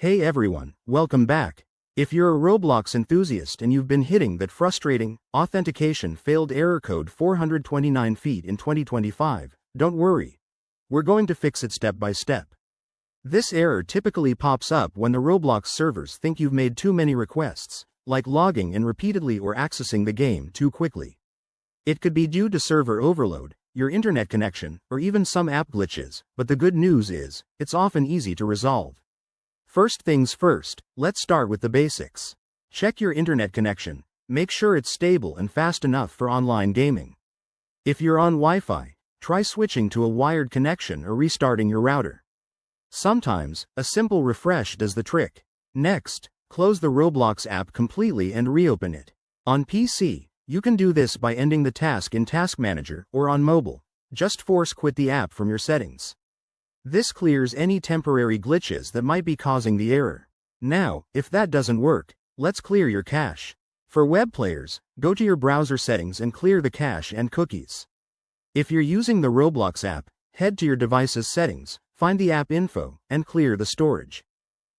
Hey everyone, welcome back. If you're a Roblox enthusiast and you've been hitting that frustrating, authentication failed error code 429 feet in 2025, don't worry. We're going to fix it step by step. This error typically pops up when the Roblox servers think you've made too many requests, like logging in repeatedly or accessing the game too quickly. It could be due to server overload, your internet connection, or even some app glitches, but the good news is, it's often easy to resolve. First things first, let's start with the basics. Check your internet connection, make sure it's stable and fast enough for online gaming. If you're on Wi-Fi, try switching to a wired connection or restarting your router. Sometimes, a simple refresh does the trick. Next, close the Roblox app completely and reopen it. On PC, you can do this by ending the task in Task Manager, or on mobile, just force quit the app from your settings. This clears any temporary glitches that might be causing the error. Now, if that doesn't work, let's clear your cache. For web players, go to your browser settings and clear the cache and cookies. If you're using the Roblox app, head to your device's settings, find the app info, and clear the storage.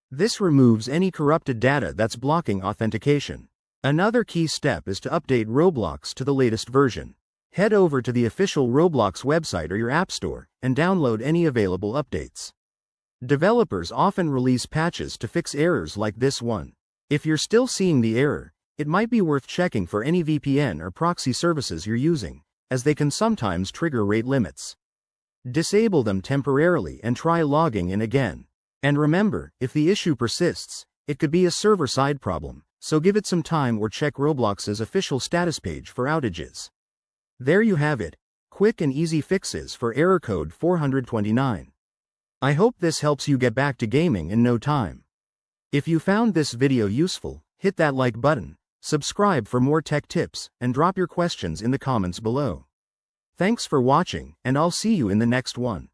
This removes any corrupted data that's blocking authentication. Another key step is to update Roblox to the latest version. Head over to the official Roblox website or your app store, and download any available updates. Developers often release patches to fix errors like this one. If you're still seeing the error, it might be worth checking for any VPN or proxy services you're using, as they can sometimes trigger rate limits. Disable them temporarily and try logging in again. And remember, if the issue persists, it could be a server-side problem, so give it some time or check Roblox's official status page for outages. There you have it, quick and easy fixes for error code 429. I hope this helps you get back to gaming in no time. If you found this video useful, hit that like button, subscribe for more tech tips, and drop your questions in the comments below. Thanks for watching, and I'll see you in the next one.